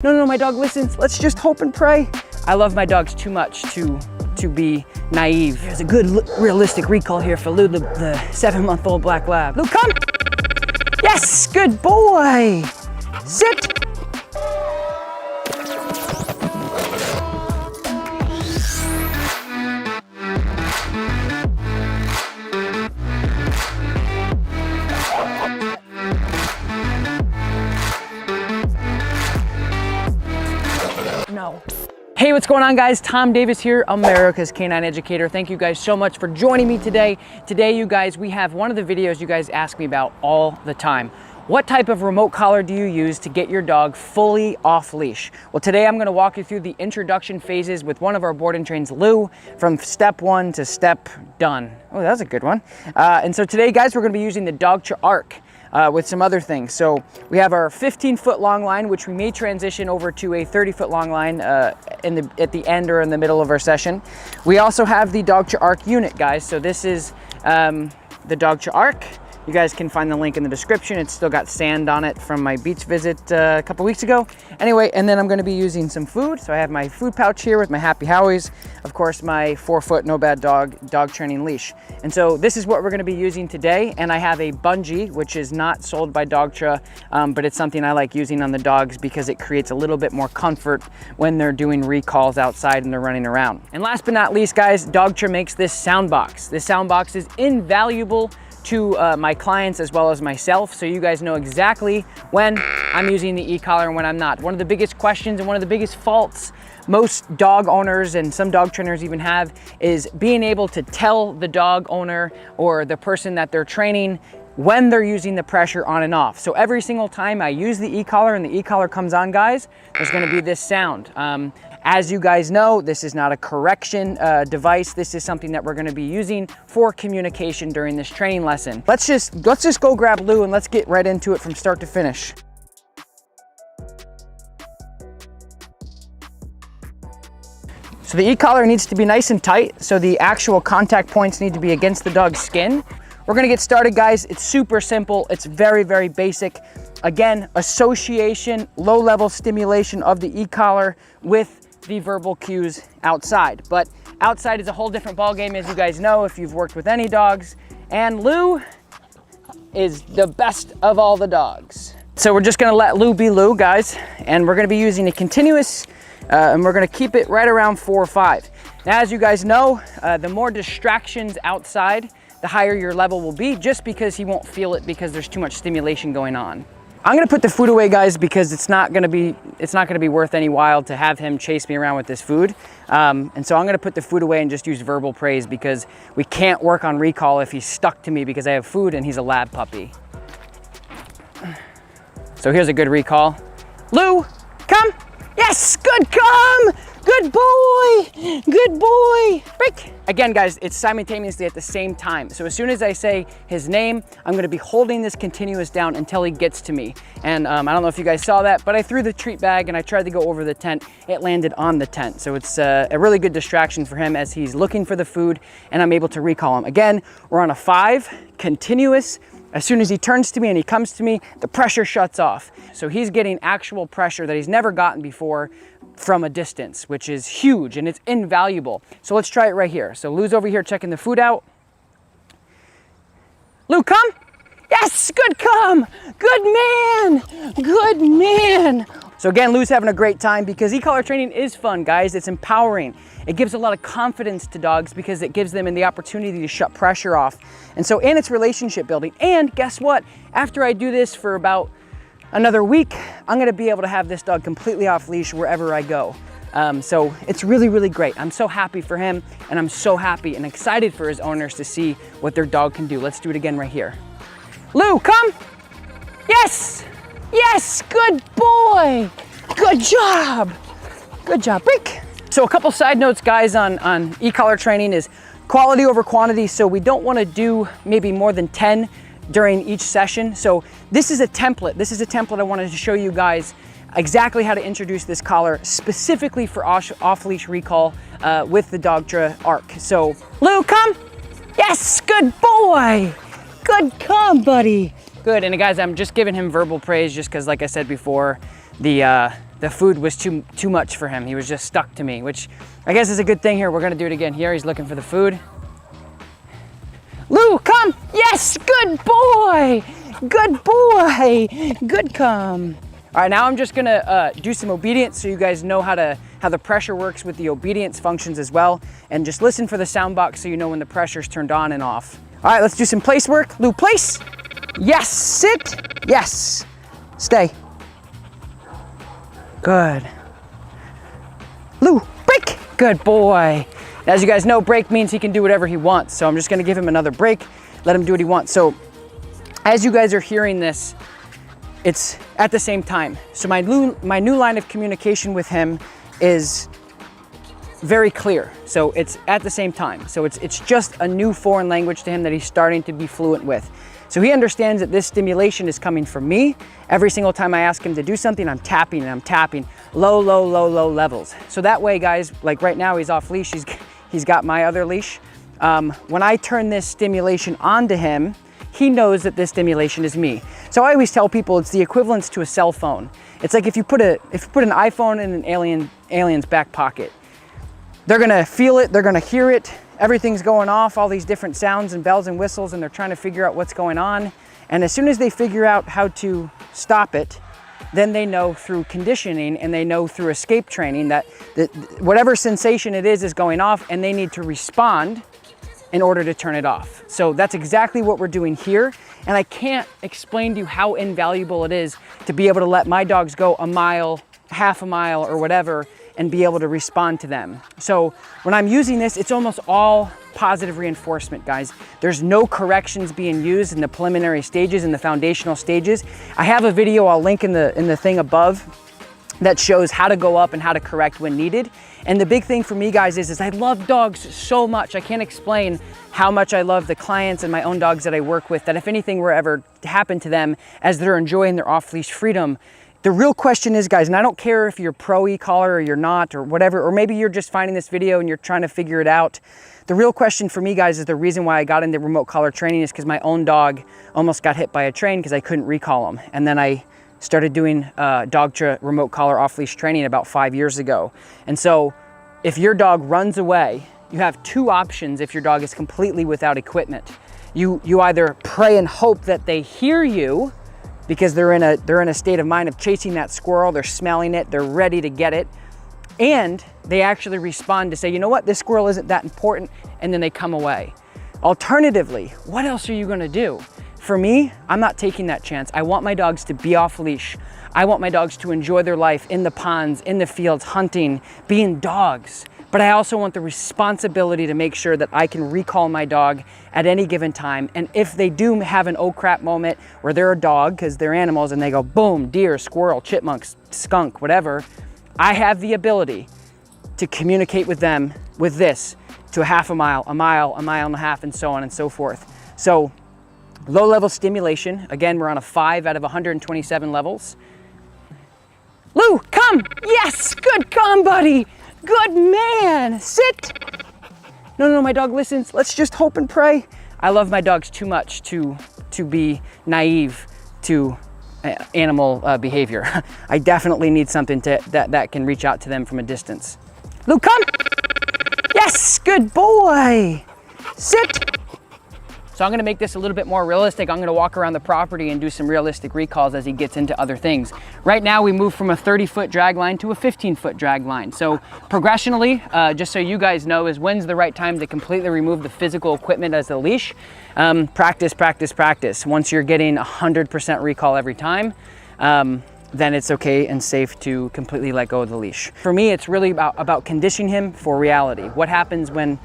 No, my dog listens. Let's just hope and pray. I love my dogs too much to be naive. There's a good realistic recall here for Lou, the 7-month-old black lab. Lou, come. Yes, good boy. Sit. No. Hey, what's going on, guys? Tom Davis here, America's Canine Educator. Thank you guys so much for joining me today. Today, you guys, we have one of the videos you guys ask me about all the time. What type of remote collar do you use to get your dog fully off leash? Well, today I'm gonna walk you through the introduction phases with one of our board and trains, Lou, from step 1 to step done. Oh, that was a good one. And so today, guys, we're gonna be using the Dogtra Arc. With some other things. So we have our 15-foot long line, which we may transition over to a 30-foot long line at the end or in the middle of our session. We also have the Dogtra Arc unit, guys. So this is the Dogtra Arc. You guys can find the link in the description. It's still got sand on it from my beach visit a couple weeks ago. Anyway, and then I'm gonna be using some food. So I have my food pouch here with my Happy Howies. Of course, my 4-foot No Bad dog training leash. And so this is what we're gonna be using today. And I have a bungee, which is not sold by Dogtra, but it's something I like using on the dogs because it creates a little bit more comfort when they're doing recalls outside and they're running around. And last but not least, guys, Dogtra makes this sound box. This sound box is invaluable to my clients as well as myself, so you guys know exactly when I'm using the e-collar and when I'm not. One of the biggest questions and one of the biggest faults most dog owners and some dog trainers even have is being able to tell the dog owner or the person that they're training when they're using the pressure on and off. So every single time I use the e-collar and the e-collar comes on, guys, there's gonna be this sound. As you guys know, this is not a correction device. This is something that we're gonna be using for communication during this training lesson. Let's just go grab Lou and let's get right into it from start to finish. So the e-collar needs to be nice and tight, so the actual contact points need to be against the dog's skin. We're gonna get started, guys. It's super simple. It's very, very basic. Again, association, low-level stimulation of the e-collar with the verbal cues outside. But outside is a whole different ballgame, as you guys know, if you've worked with any dogs. And Lou is the best of all the dogs. So we're just gonna let Lou be Lou, guys. And we're gonna be using a continuous, and we're gonna keep it right around 4 or 5. Now, as you guys know, the more distractions outside, the higher your level will be, just because he won't feel it because there's too much stimulation going on. I'm gonna put the food away, guys, because it's not gonna be worth any while to have him chase me around with this food. And so I'm gonna put the food away and just use verbal praise because we can't work on recall if he's stuck to me because I have food and he's a lab puppy. So here's a good recall. Lou, come. Yes, good, come. Good boy, good boy. Break. Again, guys, it's simultaneously at the same time. So as soon as I say his name, I'm gonna be holding this continuous down until he gets to me. And I don't know if you guys saw that, but I threw the treat bag and I tried to go over the tent. It landed on the tent. So it's a really good distraction for him as he's looking for the food and I'm able to recall him. Again, we're on a 5, continuous. As soon as he turns to me and he comes to me, the pressure shuts off. So he's getting actual pressure that he's never gotten before from a distance, which is huge and it's invaluable. So let's try it right here. So Lou's over here checking the food out. Lou, come. Yes, good, come. Good man, good man. So again, Lou's having a great time because e-collar training is fun, guys. It's empowering. It gives a lot of confidence to dogs because it gives them the opportunity to shut pressure off. And it's relationship building. And guess what? After I do this for about another week, I'm gonna be able to have this dog completely off leash wherever I go. So it's really, really great. I'm so happy for him and I'm so happy and excited for his owners to see what their dog can do. Let's do it again right here. Lou, come. Yes, yes, good boy. Good job. Good job, break. So a couple side notes, guys, on e-collar training is quality over quantity. So we don't wanna do maybe more than 10 during each session. So this is a template. This is a template I wanted to show you guys exactly how to introduce this collar specifically for off-leash recall with the Dogtra Arc. So Lou, come. Yes, good boy. Good, come, buddy. Good, and guys, I'm just giving him verbal praise just because, like I said before, the the food was too much for him. He was just stuck to me, which I guess is a good thing here. We're gonna do it again here. He's looking for the food. Lou, come! Yes, good boy! Good boy! Good come. All right, now I'm just gonna do some obedience so you guys know how the pressure works with the obedience functions as well. And just listen for the sound box so you know when the pressure's turned on and off. All right, let's do some place work. Lou, place. Yes, sit. Yes, stay. Good. Lou, break. Good boy. As you guys know, break means he can do whatever he wants. So I'm just gonna give him another break, let him do what he wants. So as you guys are hearing this, it's at the same time. So my new line of communication with him is very clear. So it's at the same time. So it's just a new foreign language to him that he's starting to be fluent with. So he understands that this stimulation is coming from me. Every single time I ask him to do something, I'm tapping and I'm tapping low, low, low, low levels. So that way, guys, like right now he's off leash, he's got my other leash. When I turn this stimulation onto him, he knows that this stimulation is me. So I always tell people it's the equivalence to a cell phone. It's like if you put an iPhone in an alien's back pocket, they're gonna feel it, they're gonna hear it, everything's going off, all these different sounds and bells and whistles, and they're trying to figure out what's going on. And as soon as they figure out how to stop it, then they know through conditioning and they know through escape training that whatever sensation it is going off, and they need to respond in order to turn it off. So that's exactly what we're doing here. And I can't explain to you how invaluable it is to be able to let my dogs go a mile, half a mile, or whatever, and be able to respond to them. So when I'm using this, it's almost all positive reinforcement, guys. There's no corrections being used in the preliminary stages, in the foundational stages. I have a video I'll link in the thing above that shows how to go up and how to correct when needed. And the big thing for me, guys, is I love dogs so much. I can't explain how much I love the clients and my own dogs that I work with, that if anything were ever to happen to them as they're enjoying their off-leash freedom, the real question is, guys, and I don't care if you're pro e-collar or you're not or whatever, or maybe you're just finding this video and you're trying to figure it out. The real question for me, guys, is the reason why I got into remote collar training is because my own dog almost got hit by a train because I couldn't recall him. And then I started doing remote collar off-leash training about 5 years ago. And so if your dog runs away, you have two options if your dog is completely without equipment. You either pray and hope that they hear you, because they're in a state of mind of chasing that squirrel, they're smelling it, they're ready to get it, and they actually respond to say, you know what, this squirrel isn't that important, and then they come away. Alternatively, what else are you gonna do? For me, I'm not taking that chance. I want my dogs to be off leash. I want my dogs to enjoy their life in the ponds, in the fields, hunting, being dogs. But I also want the responsibility to make sure that I can recall my dog at any given time. And if they do have an oh crap moment where they're a dog, because they're animals, and they go boom, deer, squirrel, chipmunk, skunk, whatever, I have the ability to communicate with them with this to a half a mile, a mile and a half, and so on and so forth. So low level stimulation, again, we're on a 5 out of 127 levels. Lou, come, yes, good come, buddy. Good man, sit. No, my dog listens. Let's just hope and pray. I love my dogs too much to be naive to animal behavior. I definitely need something that can reach out to them from a distance. Lou, come. Yes, good boy. Sit. So I'm gonna make this a little bit more realistic. I'm gonna walk around the property and do some realistic recalls as he gets into other things. Right now we move from a 30-foot drag line to a 15-foot drag line. So progressionally, just so you guys know, is when's the right time to completely remove the physical equipment as the leash. Practice, practice, practice. Once you're getting 100% recall every time, then it's okay and safe to completely let go of the leash. For me, it's really about conditioning him for reality. What happens when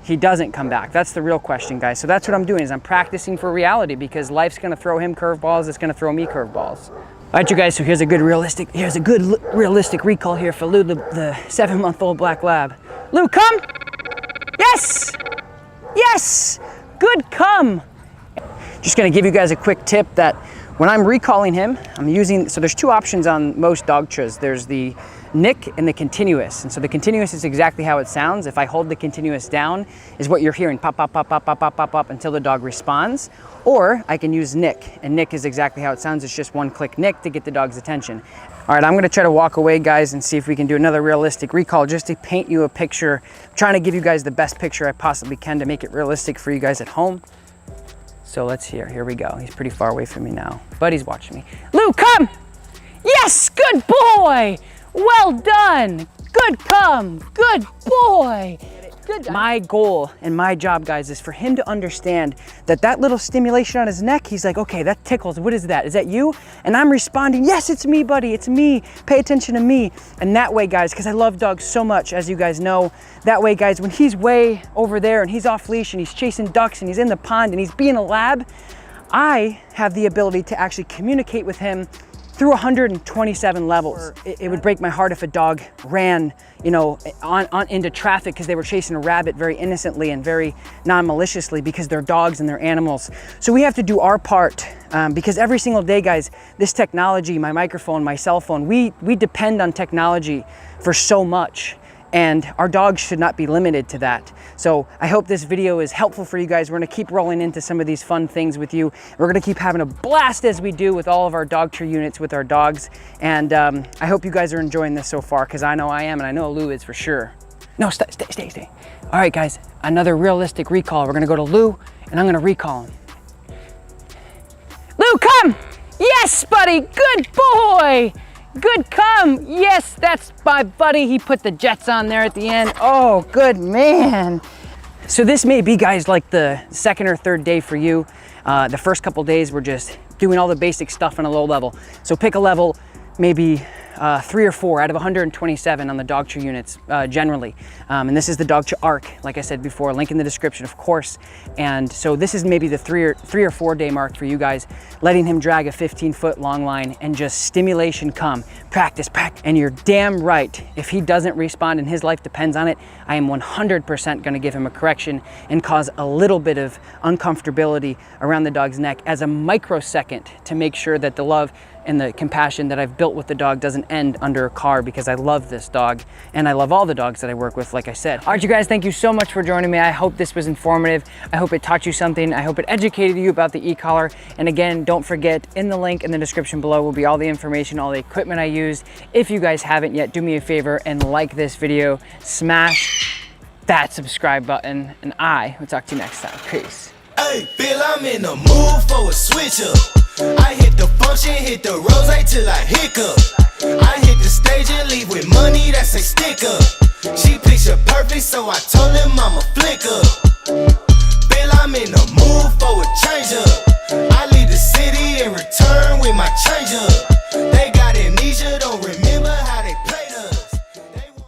he doesn't come back? That's the real question, guys. So that's what I'm doing, is I'm practicing for reality, because life's gonna throw him curveballs, it's gonna throw me curveballs. All right, you guys, so here's a good realistic recall here for Lou, the 7-month-old black lab. Lou, come! Yes! Yes! Good come! Just gonna give you guys a quick tip that when I'm recalling him, I'm using, so there's two options on most dog tras. There's the nick and the continuous. And so the continuous is exactly how it sounds. If I hold the continuous down, is what you're hearing, pop, pop, pop, pop, pop, pop, pop, pop, until the dog responds. Or I can use nick, and nick is exactly how it sounds. It's just one click nick to get the dog's attention. All right, I'm gonna try to walk away, guys, and see if we can do another realistic recall just to paint you a picture. I'm trying to give you guys the best picture I possibly can to make it realistic for you guys at home. So let's hear, here we go. He's pretty far away from me now, but he's watching me. Lou, come! Yes, good boy! Well done! Good come, good boy! Good. My goal and my job, guys, is for him to understand that that little stimulation on his neck, he's like, okay, that tickles. What is that? Is that you? And I'm responding, yes, it's me, buddy. It's me. Pay attention to me. And that way, guys, because I love dogs so much, as you guys know, that way, guys, when he's way over there and he's off leash and he's chasing ducks and he's in the pond and he's being a lab, I have the ability to actually communicate with him through 127 levels. It would break my heart if a dog ran, you know, on into traffic because they were chasing a rabbit very innocently and very non-maliciously, because they're dogs and they're animals. So we have to do our part, because every single day, guys, this technology, my microphone, my cell phone, we depend on technology for so much. And our dogs should not be limited to that. So I hope this video is helpful for you guys. We're gonna keep rolling into some of these fun things with you. We're gonna keep having a blast as we do with all of our dog tree units with our dogs. And I hope you guys are enjoying this so far, because I know I am, and I know Lou is for sure. No, stay. All right, guys, another realistic recall. We're gonna go to Lou, and I'm gonna recall him. Lou, come! Yes, buddy, good boy! Good come, yes, that's my buddy. He put the jets on there at the end. Oh, good man. So this may be, guys, like the second or third day for you. The first couple days, we're just doing all the basic stuff on a low level. So pick a level, maybe 3 or 4 out of 127 on the dog tree units generally. And this is the dog tree arc, like I said before, link in the description, of course. And so this is maybe the 3 or 4 day mark for you guys, letting him drag a 15-foot long line and just stimulation come, practice. And you're damn right, if he doesn't respond and his life depends on it, I am 100% gonna give him a correction and cause a little bit of uncomfortability around the dog's neck as a microsecond to make sure that the love and the compassion that I've built with the dog doesn't end under a car, because I love this dog and I love all the dogs that I work with, like I said. All right, you guys, thank you so much for joining me. I hope this was informative. I hope it taught you something. I hope it educated you about the e-collar. And again, don't forget, in the link in the description below will be all the information, all the equipment I used. If you guys haven't yet, do me a favor and like this video, smash that subscribe button, and I will talk to you next time. Peace. Hey, Bill, I'm in the mood for a switch up. I hit the function, hit the rose till I hiccup. I hit the stage and leave with money that's a stick up. She picture perfect, so I told her